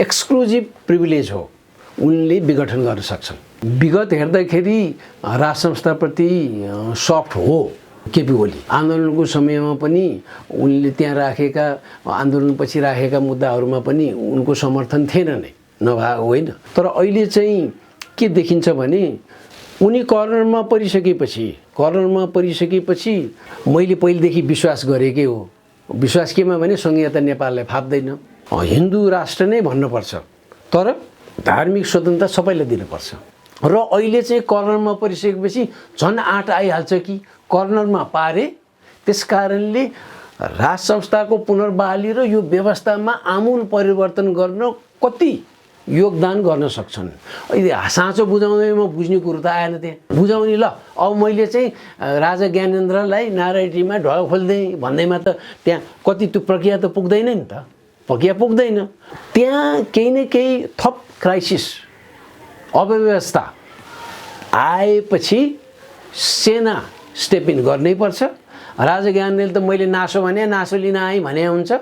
Exclusive privilege हो, उनले विघटन गर्न सक्छन्। विगत हेर्दाखेरि राज संस्थाप्रति सफ्ट हो केपी ओली। आन्दोलनको समयमा पनि उनले त्यहाँ राखेका आन्दोलनपछि राखेका मुद्दाहरूमा पनि उनको समर्थन थिएन नै, नभएको होइन। तर अहिले चाहिँ के देखिन्छ भने उनी कर्नरमा परिसकेपछि मैले पहिलेदेखि विश्वास गरेकै हो। विश्वास केमा भने संघीयता नेपाललाई फाप्दैन, हिन्दू राष्ट्र नै भन्नुपर्छ, तर धार्मिक स्वतन्त्रता सबैलाई दिनुपर्छ। र अहिले चाहिँ कर्नरमा परिसकेपछि झन् आँट आइहाल्छ कि कर्नरमा पारे, त्यसकारणले राज संस्थाको पुनर्बहाली र यो व्यवस्थामा आमूल परिवर्तन गर्न कति योगदान गर्न सक्छन्। अहिले साँचो बुझाउँदैमा बुझ्ने कुरो त आएन, त्यहाँ बुझाउने ल अब मैले चाहिँ राजा ज्ञानेन्द्रलाई नारायणीमा ढोका खोल्दै भन्दैमा त त्यहाँ कति त्यो प्रक्रिया त पुग्दैन नि त, प्रक्रिया पुग्दैन। त्यहाँ केही न केही थप क्राइसिस अव्यवस्था आएपछि सेना स्टेप इन गर्नै पर्छ। राजा ज्ञानेन्द्रले त मैले नासो भने नासो लिन आएँ भने हुन्छ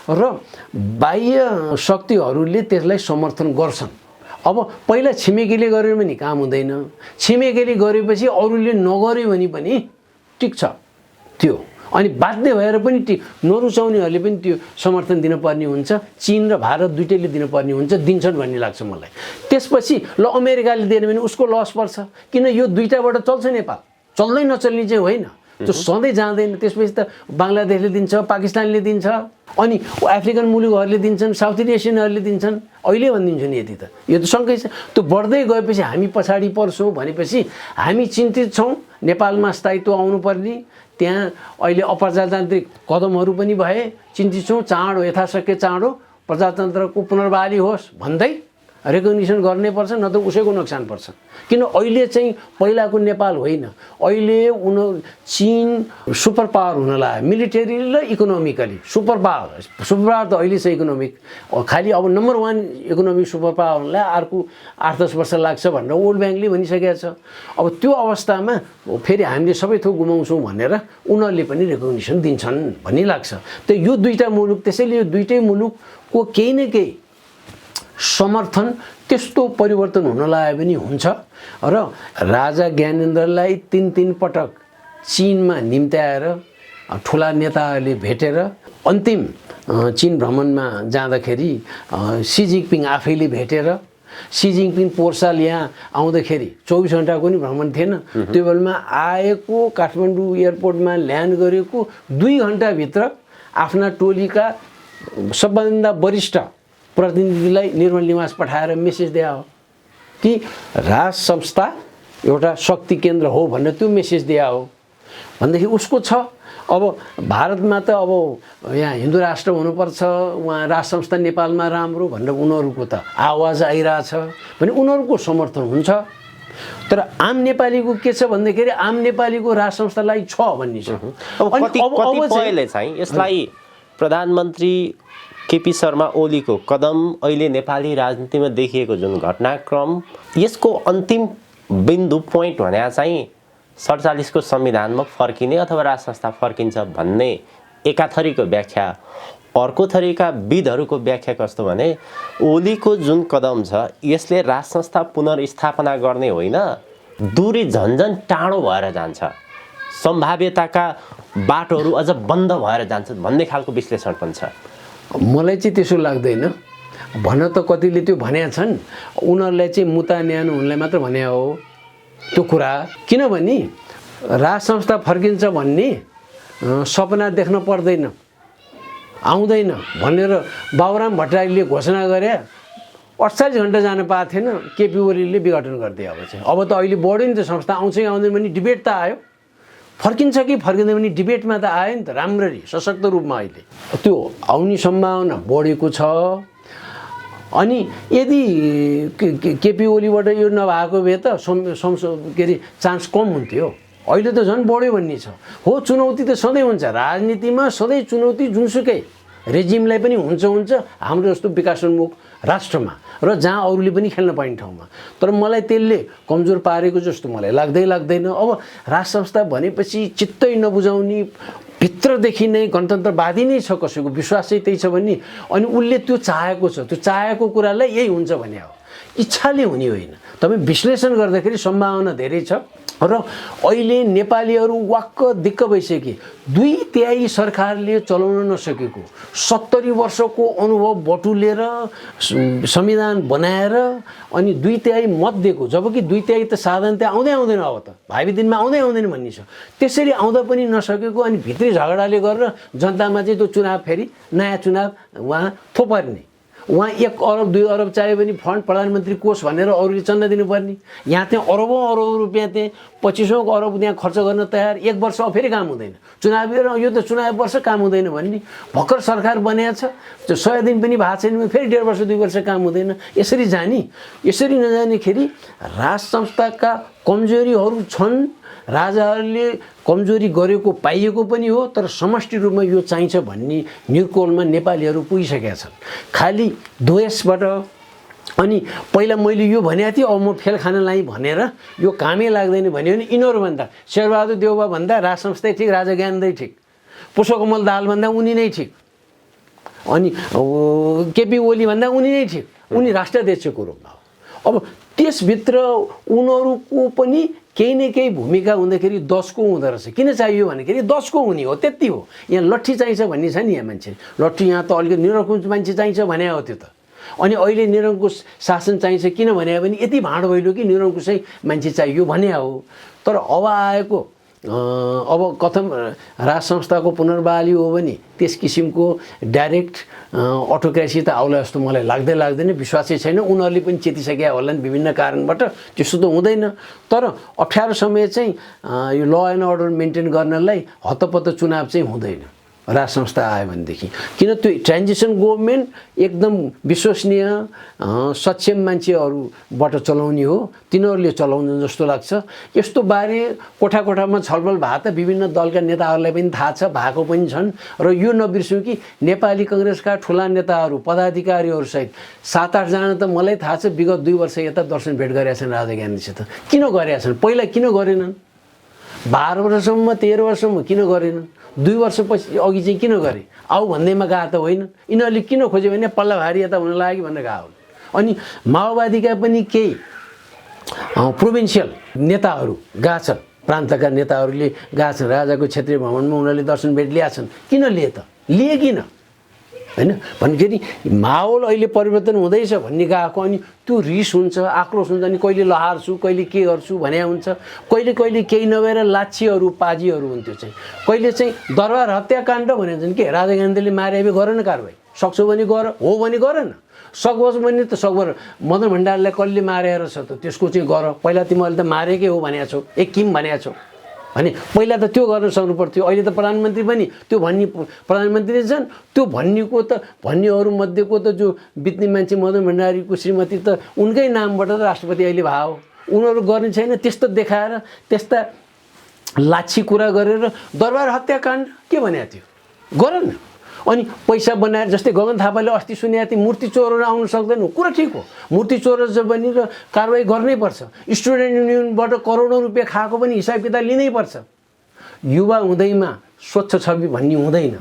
र बाह्य शक्तिहरूले त्यसलाई समर्थन गर्छन्। अब पहिला छिमेकीले गर्यो भने काम हुँदैन, छिमेकीले गरेपछि अरूले नगर्यो भने पनि ठिक छ त्यो, अनि बाध्य भएर पनि नरुचाउनेहरूले पनि त्यो समर्थन दिनुपर्ने हुन्छ। चीन र भारत दुइटैले दिनुपर्ने हुन्छ, दिन्छन् भन्ने लाग्छ मलाई। त्यसपछि ल अमेरिकाले दिएन भने उसको लस पर्छ, किन यो दुईटाबाट चल्छ नेपाल, चल्दै नचल्ने चाहिँ होइन, त्यो सधैँ जाँदैन। त्यसपछि त बङ्गलादेशले दिन्छ, पाकिस्तानले दिन्छ, अनि अफ्रिकन मुलुकहरूले दिन्छन्, साउथ एसियनहरूले दिन्छन्। अहिले भनिदिन्छु नि, यति त यो त सँगै छ। त्यो बढ्दै गएपछि हामी पछाडि पर्छौँ भनेपछि हामी चिन्तित छौँ। नेपालमा स्थायित्व आउनुपर्ने, त्यहाँ अहिले अप्रजातान्त्रिक कदमहरू पनि भए, चिन्तित छौँ। चाँडो यथाशक्य चाँडो प्रजातन्त्रको पुनर्बहाली होस् भन्दै रेकग्निसन गर्नै पर्छ, नत्र उसैको नोक्सान पर्छ। किन अहिले चाहिँ पहिलाको नेपाल होइन, अहिले चीन सुपर पावर हुन लाग्यो, मिलिटरी र इकोनोमिकली सुपर पावर त अहिले चाहिँ इकोनोमिक खालि अब नम्बर 1 इकोनोमिक सुपर पावर हुनलाई अर्को 8-10 वर्ष लाग्छ भनेर वर्ल्ड ब्याङ्कले भनिसकेको छ। अब त्यो अवस्थामा फेरि हामीले सबै थोक गुमाउँछौँ भनेर उनीहरूले पनि रेकग्निसन दिन्छन् भन्ने लाग्छ। त यो दुईटा मुलुक, त्यसैले यो दुईटै मुलुकको केही न केही समर्थन त्यस्तो परिवर्तन हुन लाग्यो भने हुन्छ। र राजा ज्ञानेन्द्रलाई 3 पटक चीनमा निम्त्याएर ठुला नेताहरूले भेटेर अन्तिम चीन भ्रमणमा जाँदाखेरि सी जिनपिङ आफैले भेटेर, सी जिनपिङ पोहोर साल यहाँ आउँदाखेरि 24 घन्टाको नि भ्रमण थिएन, त्यो बेलामा आएको काठमाडौँ एयरपोर्टमा ल्यान्ड गरेको 2 घन्टाभित्र आफ्ना टोलीका सबभन्दा वरिष्ठ प्रतिनिधिलाई निर्मल निवास पठाएर मेसेज दिया हो कि राज संस्था एउटा शक्ति केन्द्र हो भनेर त्यो मेसेज दिया हो भनेदेखि उसको छ। अब भारतमा त अब यहाँ हिन्दू राष्ट्र हुनुपर्छ, उहाँ राज संस्था नेपालमा राम्रो भनेर उनीहरूको त आवाज आइरहेछ भने उनीहरूको समर्थन हुन्छ। तर आम नेपालीको के छ भन्दाखेरि आम नेपालीको राज संस्थालाई छ भन्ने छ। कतिपयले चाहिँ यसलाई प्रधानमन्त्री केपी शर्मा ओलीको कदम, अहिले नेपाली राजनीतिमा देखिएको जुन घटनाक्रम, यसको अन्तिम बिन्दु पोइन्ट भने चाहिँ 47 को संविधानमा फर्किने अथवा राज संस्था फर्किन्छ भन्ने एकाथरीको व्याख्या। अर्को थरीका विदहरूको व्याख्या कस्तो भने ओलीको जुन कदम छ यसले राज संस्था पुनर्स्थापना गर्ने होइन, दूरी झन्झन टाढो भएर जान्छ, सम्भाव्यताका बाटोहरू अझ बन्द भएर जान्छ भन्ने खालको विश्लेषण पनि छ। मलाई चाहिँ त्यसो लाग्दैन। भन त कतिले त्यो भनेका छन्, उनीहरूलाई चाहिँ मुता न्यानो हुनलाई मात्र भने हो त्यो कुरा। किनभने राज संस्था फर्किन्छ भन्ने सपना देख्न पर्दैन, आउँदैन भनेर बाबुराम भट्टराईले घोषणा गरे। 48 घन्टा जान पाएको थिएन, केपी ओलीले विघटन गरिदियो। अब त अहिले बढ्यो नि त संस्था, आउँछ कि आउँदैन भने डिबेट त आयो, फर्किन्छ कि फर्किँदैन भने डिबेटमा त आयो नि त राम्ररी सशक्त रूपमा। अहिले त्यो आउने सम्भावना बढेको छ। अनि यदि केपी ओलीबाट यो नभएको भए त के अरे चान्स कम हुन्थ्यो। अहिले त झन् बढ्यो भन्ने छ। हो, चुनौती त सधैँ हुन्छ राजनीतिमा, सधैँ चुनौती जुनसुकै रेजिमलाई पनि हुन्छ हाम्रो जस्तो विकासोन्मुख राष्ट्रमा र जहाँ अरूले पनि खेल्न पाइने ठाउँमा। तर मलाई त्यसले कमजोर पारेको जस्तो मलाई लाग्दैन। अब राज संस्था भनेपछि चित्तै नबुझाउने भित्रदेखि नै गणतन्त्रवादी नै छ, कसैको विश्वास चाहिँ त्यही छ भने अनि उसले त्यो चाहेको छ, त्यो चाहेको कुरालाई यही हुन्छ भने हो, इच्छाले हुने होइन। तपाईँ विश्लेषण गर्दाखेरि सम्भावना धेरै छ र अहिले नेपालीहरू वाक्क दिक्क भइसके। 2/3 सरकारले चलाउन नसकेको 70 वर्षको अनुभव बटुलेर संविधान बनाएर अनि 2/3 मत दिएको, जबकि 2/3 त साधारणतः आउँदै आउँदैन, अब त भावी दिनमा आउँदै आउँदैन भन्ने छ। त्यसरी आउँदा पनि नसकेको अनि भित्री झगडाले गरेर जनतामा चाहिँ त्यो चुनाव फेरि नयाँ चुनाव उहाँ थोपर्ने, उहाँ 1 अरब 2 अरब चाहियो भने फन्ड प्रधानमन्त्री कोष भनेर अरूले चन्दा दिनुपर्ने, यहाँ चाहिँ अरबौँ अरब रुपियाँ चाहिँ 2500 अरब त्यहाँ खर्च गर्न तयार, 1 वर्ष फेरि काम हुँदैन, चुनाव यो त चुनाव वर्ष काम हुँदैन भन्ने। भर्खर सरकार बनिएको छ, त्यो 100 दिन पनि भएको छैन, फेरि 1.5 वर्ष 2 वर्ष काम हुँदैन, यसरी जाने। यसरी नजानेखेरि राज संस्थाका कमजोरीहरू छन्, राजाहरूले कमजोरी गरेको पाइएको पनि हो, तर समष्टि रूपमा यो चाहिन्छ भन्ने निर्कोलमा नेपालीहरू पुगिसकेका छन्। खालि द्वेषबाट अनि पहिला मैले यो भनेको थिएँ अब म फेल खान लाएँ भनेर यो कामै लाग्दैन भन्यो भने यिनीहरूभन्दा शेरबहादुर देउवा भन्दा राज संस्थै ठिक, राजा ज्ञानदै ठिक, पुष्पकमल दाहाल भन्दा उनी नै ठिक, अनि केपी ओली भन्दा उनी नै ठिक, उनी राष्ट्राध्यक्षको रूपमा हो। अब त्यसभित्र उनीहरूको पनि केही न केही भूमिका हुँदाखेरि 10 को हुँदो रहेछ। किन चाहियो भन्दाखेरि 10 को हुने हो, त्यति हो। यहाँ लट्ठी चाहिन्छ भन्ने छ नि, यहाँ मान्छे लट्ठी, यहाँ त अलिकति निरङ्कुश मान्छे चाहिन्छ भने हो त्यो त। अनि अहिले निरङ्कुश शासन चाहिन्छ किन भने पनि यति भाँड भइलो कि निरङ्कुशै मान्छे चाहियो भने हो। तर अब आएको अब कथम राज संस्थाको पुनर्बहाली हो भने त्यस किसिमको डाइरेक्ट अटोक्रेसी त आउला जस्तो मलाई लाग्दैन, विश्वासै छैन। उनीहरूले पनि चेतिसकेका होलान् विभिन्न कारणबाट, त्यस्तो त हुँदैन। तर अप्ठ्यारो समय चाहिँ यो ल एन्ड अर्डर मेन्टेन गर्नलाई हतपत चुनाव चाहिँ हुँदैन राज संस्था आयो भनेदेखि। किन त्यो ट्रान्जिसन गभर्मेन्ट एकदम विश्वसनीय सक्षम मान्छेहरूबाट चलाउने हो, तिनीहरूले चलाउनु जस्तो लाग्छ। यस्तो बारे कोठा कोठामा छलफल भएको त विभिन्न दलका नेताहरूलाई पनि थाहा छ, भएको पनि छन्। र यो नबिर्सौँ कि नेपाली काङ्ग्रेसका ठुला नेताहरू पदाधिकारीहरूसहित 7-8 जना त मलाई थाहा छ विगत 2 वर्ष यता दर्शन भेट गरेका छन् राजा ज्ञानसित। किन गरेका छन्? पहिला किन गरेनन्? 12 वर्षसम्म 13 वर्षसम्म किन गरेनन्? 2 वर्षपछि अघि चाहिँ किन गरे? आऊ भन्दैमा गएको त होइन। यिनीहरूले किन खोज्यो भने पल्ला भारी यता हुन लाग्यो भनेर गएको। अनि माओवादीका पनि केही प्रोभिन्सियल नेताहरू गएको छ, प्रान्तका नेताहरूले गएको छन् राजाको क्षेत्रीय भ्रमणमा, उनीहरूले दर्शन भेट ल्याएछन्। किन लिए त? लिए किन? होइन भन्दाखेरि माहौल अहिले परिवर्तन हुँदैछ भन्ने गएको, अनि त्यो रिस हुन्छ, आक्रोश हुन्छ, अनि कहिले लहार्छु कहिले के गर्छु भने हुन्छ। कहिले कहिले केही नभएर लाछीहरू पाजीहरू हुन्थ्यो चाहिँ, कहिले चाहिँ दरबार हत्याकाण्ड भनेछन् के, राजा ज्ञानेन्द्रले मारे गर न कारबाही, सक्छौ भने गर, हो भने गर न, सक्छौ भने त सकभर मदन भण्डारलाई कसले मारेर छ त त्यसको चाहिँ गर। पहिला तिमीहरूले त मारेकै हो भनेको छौ, एक किम भनेको छौ भने पहिला त त्यो गर्न सक्नु पर्थ्यो। अहिले त प्रधानमन्त्री पनि त्यो भन्ने प्रधानमन्त्री छन्, त्यो भन्नेको त भन्नेहरू मध्येको त जो बित्ने मान्छे मदन भण्डारीको श्रीमती त उनकै नामबाट त राष्ट्रपति अहिले भयो। उनीहरू गर्ने छैन, त्यस्तो देखाएर त्यस्ता लाछी कुरा गरेर दरबार हत्याकाण्ड के भनेको थियो, गर न। अनि पैसा बनाएर जस्तै गगन थापाले अस्ति सुनेको थिएँ मूर्ति चोरेर आउन सक्दैन, कुरा ठिक हो, मूर्ति चोरेर पनि र कारवाही गर्नै पर्छ। स्टुडेन्ट युनियनबाट करोडौँ रुपियाँ खाएको पनि हिसाब किताब लिनै पर्छ। युवा हुँदैमा स्वच्छ छवि भन्ने हुँदैन,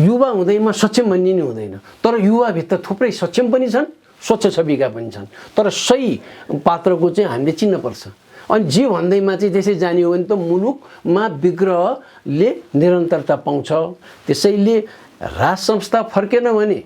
युवा हुँदैमा सक्षम भन्ने नि हुँदैन। तर युवाभित्र थुप्रै सक्षम पनि छन्, स्वच्छ छविका पनि छन्। तर सही पात्रको चाहिँ हामीले चिन्नुपर्छ। अनि जे भन्दैमा चाहिँ त्यसै जाने हो भने त मुलुकमा विग्रहले निरन्तरता पाउँछ। त्यसैले राज संस्था फर्केन भने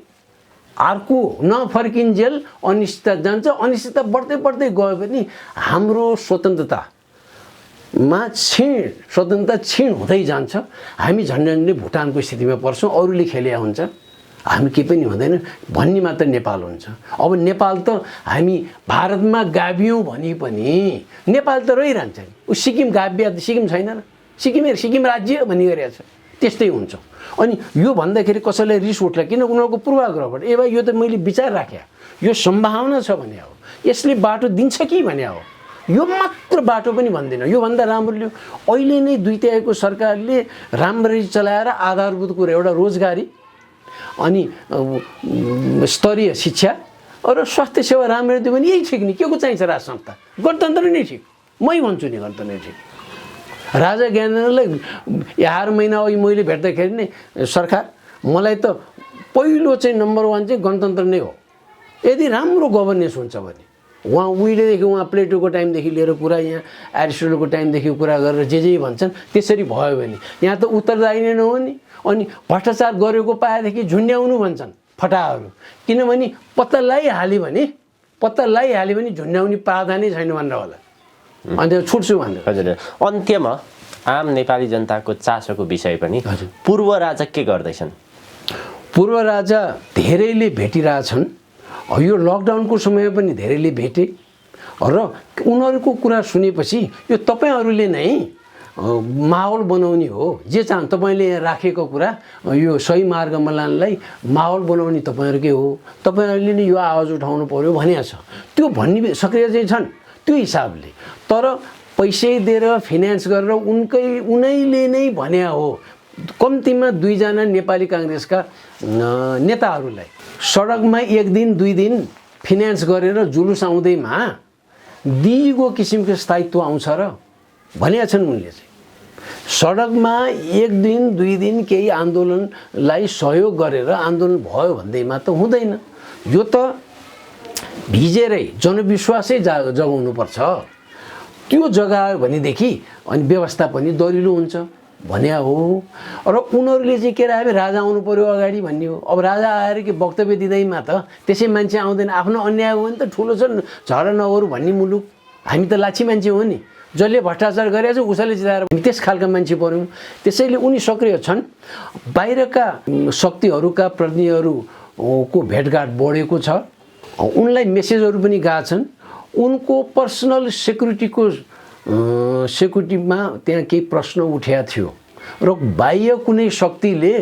अर्को नफर्किन्जेल अनिश्चितता जान्छ। अनिश्चितता बढ्दै बढ्दै गयो भने हाम्रो स्वतन्त्रतामा स्वतन्त्रता क्षीण हुँदै जान्छ। हामी झन्डै भुटानको स्थितिमा पर्छौँ, अरूले खेल्या हुन्छ, हामी केही पनि हुँदैन भन्ने मात्र नेपाल हुन्छ। अब नेपाल त हामी भारतमा गाभियौँ भने पनि नेपाल त रहिरहन्छ नि। ऊ सिक्किम गाभिया, सिक्किम छैन र, सिक्किम राज्य भन्ने गरेको छ, त्यस्तै हुन्छ। अनि यो भन्दाखेरि कसैलाई रिस उठ्ला, किन उनीहरूको पूर्वाग्रहबाट ए भाइ यो त मैले विचार राखेँ, यो सम्भावना छ भने हो, यसले बाटो दिन्छ कि भने हो, यो मात्र बाटो पनि भन्दैन। योभन्दा राम्रो अहिले नै 2/3 सरकारले राम्ररी चलाएर आधारभूत कुरा एउटा रोजगारी अनि स्तरीय शिक्षा र स्वास्थ्य सेवा राम्ररी दियो भने यही ठिक नि। के को चाहिन्छ राज संस्था? गणतन्त्र नै ठिक, मै भन्छु नि गणतन्त्र नै ठिक। राजा ज्ञानेन्द्रलाई 11 महिना अघि मैले भेट्दाखेरि नै सरकार मलाई त पहिलो चाहिँ नम्बर 1 चाहिँ गणतन्त्र नै हो, यदि राम्रो गभर्नेन्स हुन्छ भने। उहाँ उहिलेदेखि उहाँ प्लेटोको टाइमदेखि लिएर कुरा, यहाँ एरिस्टोटलको टाइमदेखि कुरा गरेर जे भन्छन् त्यसरी भयो भने यहाँ त उत्तरदायी नै नहो नि। अनि भ्रष्टाचार गरेको पाएदेखि झुन्ड्याउनु भन्छन् फटाहरू, किनभने पत्ता लगाइहाल्यो भने झुन्ड्याउने प्रावधानै छैन भनेर होला, अनि छुट्छु भनेर। हजुर, अन्त्यमा आम नेपाली जनताको चासोको विषय पनि, पूर्व राजा के गर्दैछन्? पूर्व राजा धेरैले भेटिरहेछन्, यो लकडाउनको समय पनि धेरैले भेटे र उनीहरूको कुरा सुनेपछि यो तपाईँहरूले नै माहौल बनाउने हो, जे चाहनु तपाईँले यहाँ राखेको कुरा यो सही मार्गमा लानलाई माहौल बनाउने तपाईँहरूकै हो, तपाईँहरूले नै यो आवाज उठाउनु पर्यो भनेको छ। त्यो भन्ने सक्रिय चाहिँ छन् त्यो हिसाबले, तर पैसै दिएर फाइनेन्स गरेर उनैले नै भने हो। कम्तीमा 2 जना नेपाली काङ्ग्रेसका नेताहरूलाई सडकमा 1 दिन 2 दिन फाइनेन्स गरेर जुलुस आउँदैमा दिगो किसिमको स्थायित्व आउँछ र भनेका छन् उनले चाहिँ। सडकमा 1 दिन 2 दिन केही आन्दोलनलाई सहयोग गरेर आन्दोलन भयो भन्दैमा त हुँदैन। यो त भिजेरै जनविश्वासै जगाउनुपर्छ। त्यो जगायो भनेदेखि अनि व्यवस्था पनि दरिलो हुन्छ भने हो। र उनीहरूले चाहिँ के राख्यो, राजा आउनु पर्यो अगाडि भन्ने हो। अब राजा आएर के वक्तव्य दिँदैमा त त्यसै मान्छे आउँदैन, आफ्नो अन्याय हो भने त ठुलो छ झगडा नगरौँ भन्ने मुलुक। हामी त लाछी मान्छे हो नि, जसले भ्रष्टाचार गरेछ उसैले जिताएर त्यस खालका मान्छे पऱ्यौँ। त्यसैले उनी सक्रिय छन्। बाहिरका शक्तिहरूका प्रतिनिधिहरूको भेटघाट बढेको छ, उनलाई मेसेजहरू पनि गएका छन्। उनको पर्सनल सेक्युरिटीमा त्यहाँ केही प्रश्न उठेको थियो र बाह्य कुनै शक्तिले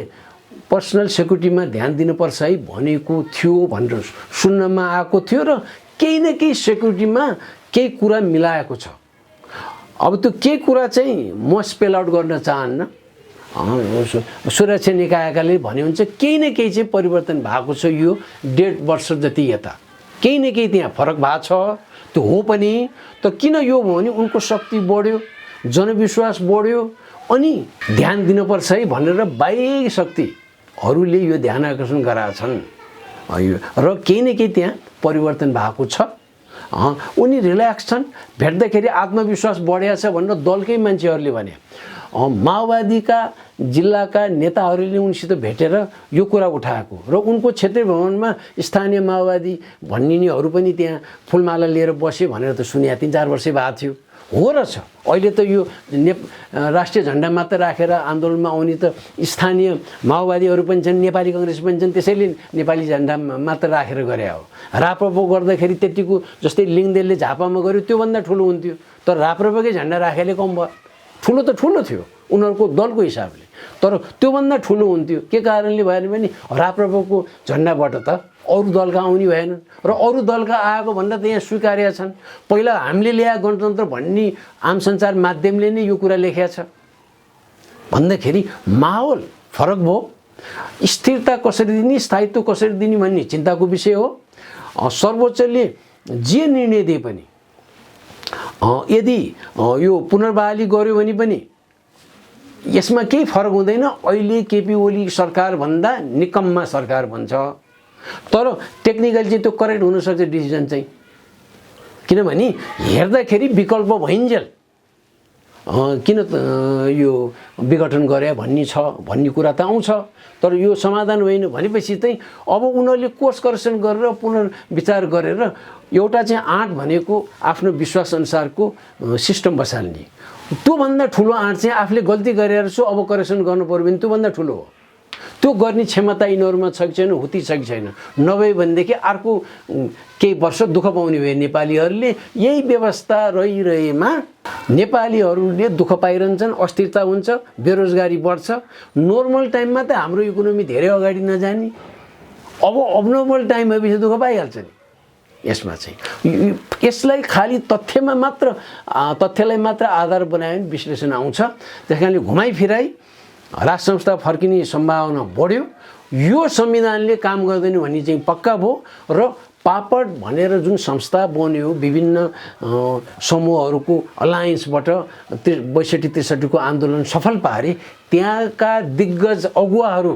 पर्सनल सेक्युरिटीमा ध्यान दिनुपर्छ है भनेको थियो भनेर सुन्नमा आएको थियो र केही न केही सेक्युरिटीमा केही कुरा मिलाएको छ। अब त्यो के कुरा चाहिँ म स्पेल आउट गर्न चाहन्न, सुरक्षा निकायकाले भने हुन्छ केही न केही चाहिँ परिवर्तन भएको छ। यो 1.5 वर्ष जति यता केही न केही त्यहाँ फरक भएको छ, त्यो हो पनि। त किन यो भयो भने उनको शक्ति बढ्यो, जनविश्वास बढ्यो, अनि ध्यान दिनुपर्छ है भनेर बाह्य शक्तिहरूले यो ध्यान आकर्षण गराएछन् र केही न केही त्यहाँ परिवर्तन भएको छ। उनी रिल्याक्स छन्, भेट्दाखेरि आत्मविश्वास बढेको छ भनेर दलकै मान्छेहरूले भने। माओवादीका जिल्लाका नेताहरूले उनसित भेटेर यो कुरा उठाएको र उनको क्षेत्रीय भवनमा स्थानीय माओवादी भन्नेहरू पनि त्यहाँ फुलमाला लिएर बसे भनेर त सुने 3-4 वर्षै भएको थियो। हो र छ, अहिले त यो राष्ट्रिय झन्डा मात्र राखेर आन्दोलनमा आउने त स्थानीय माओवादीहरू पनि छन्, नेपाली काङ्ग्रेस पनि छन्, त्यसैले नेपाली झन्डा मात्र राखेर गरे हो। राप्रपो गर्दाखेरि त्यतिको जस्तै लिङदेलले झापामा गर्यो त्योभन्दा ठुलो हुन्थ्यो, तर राप्रपोकै झन्डा राखेले कम भयो। ठुलो त ठुलो थियो उनीहरूको दलको हिसाबले, तर त्योभन्दा ठुलो हुन्थ्यो। के कारणले भएन भने राप्रपोको झन्डाबाट त अरू दलका आउने भएन र अरू दलका आएको भनेर त यहाँ स्वीकार्या छन्। पहिला हामीले ल्याए गणतन्त्र भन्ने आम सञ्चार माध्यमले नै यो कुरा लेखेको छ भन्दाखेरि माहौल फरक भयो। स्थिरता कसरी दिने, स्थायित्व कसरी दिने भन्ने चिन्ताको विषय हो। सर्वोच्चले जे निर्णय दिए पनि यदि यो पुनर्बहाली गर्यो भने पनि यसमा केही फरक हुँदैन। अहिले केपी ओली सरकार भन्दा निकम्मा सरकार भन्छ, तर टेक्निकली चाहिँ त्यो करेक्ट हुनसक्छ डिसिजन चाहिँ, किनभने हेर्दाखेरि विकल्प भइन्जेल किन यो विघटन गरे भन्ने कुरा त आउँछ, तर यो समाधान होइन भनेपछि चाहिँ अब उनीहरूले कोर्स करेक्सन गरेर पुनर्विचार गरेर एउटा चाहिँ आँट भनेको आफ्नो विश्वास अनुसारको सिस्टम बसाल्ने, त्योभन्दा ठुलो आँट चाहिँ आफूले गल्ती गरेर छु अब करेक्सन गर्नु पर्यो भने त्योभन्दा ठुलो हो। त्यो गर्ने क्षमता यिनीहरूमा छ कि छैन, हुती छ कि छैन। नभए भनेदेखि अर्को केही वर्ष दुःख पाउने भए नेपालीहरूले। यही व्यवस्था रहिरहेमा नेपालीहरूले दुःख पाइरहन्छन्, अस्थिरता हुन्छ, बेरोजगारी बढ्छ। नर्मल टाइममा त हाम्रो इकोनोमी धेरै अगाडि नजाने, अब अबनर्मल टाइम भएपछि दुःख पाइहाल्छ नि। यसमा चाहिँ यसलाई खाली तथ्यलाई मात्र आधार बनायो भने विश्लेषण आउँछ। त्यस कारणले घुमाइफिराई राष्ट्र संस्था फर्किने सम्भावना बढ्यो। यो संविधानले काम गर्दैन भन्ने चाहिँ पक्का भयो र पापड भनेर जुन संस्था बन्यो विभिन्न समूहहरूको अलायन्सबाट 62-63 आन्दोलन सफल पारे, त्यहाँका दिग्गज अगुवाहरू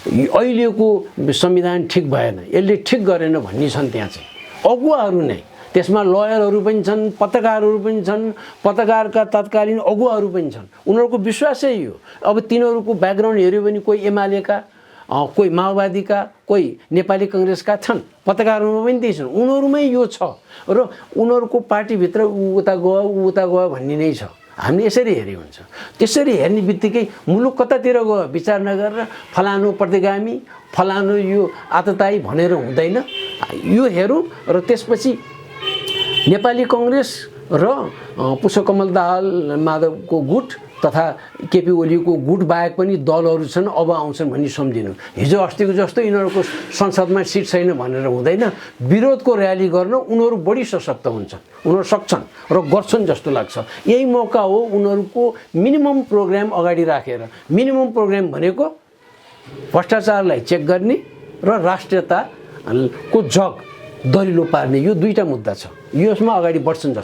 अहिलेको संविधान ठिक भएन, यसले ठिक गरेन भन्ने छन्। त्यहाँ चाहिँ अगुवाहरू नै, त्यसमा लयरहरू पनि छन्, पत्रकारहरू पनि छन्, पत्रकारका तत्कालीन अगुवाहरू पनि छन्। उनीहरूको विश्वासै यो। अब तिनीहरूको ब्याकग्राउन्ड हेऱ्यो भने कोही एमालेका, कोही माओवादीका, कोही नेपाली काङ्ग्रेसका छन्, पत्रकारहरूमा पनि त्यही छन्। उनीहरूमै यो छ र उनीहरूको पार्टीभित्र उता गयो भन्ने नै छ। हामीले यसरी हेरे हुन्छ। त्यसरी हेर्ने बित्तिकै मुलुक कतातिर गयो विचार नगरेर फलानु प्रतिगामी, फलानु यो आततायी भनेर हुँदैन। यो हेरौँ र त्यसपछि नेपाली काङ्ग्रेस र पुष्पकमल दाहाल माधवको गुट तथा केपी ओलीको गुट बाहेक पनि दलहरू छन्, अब आउँछन् भन्ने सम्झिनु। हिजो अस्तिको जस्तो यिनीहरूको संसदमा सिट छैन भनेर हुँदैन। विरोधको र्याली गर्न उनीहरू बढी सशक्त हुन्छन्, उनीहरू सक्छन् र गर्छन् जस्तो लाग्छ। यही मौका हो उनीहरूको मिनिमम प्रोग्राम अगाडि राखेर। मिनिमम प्रोग्राम भनेको भ्रष्टाचारलाई चेक गर्ने र राष्ट्रियताको जग दरिलो पार्ने, यो दुईटा मुद्दा छ। यसमा अगाडि बढ्छन् जस्तो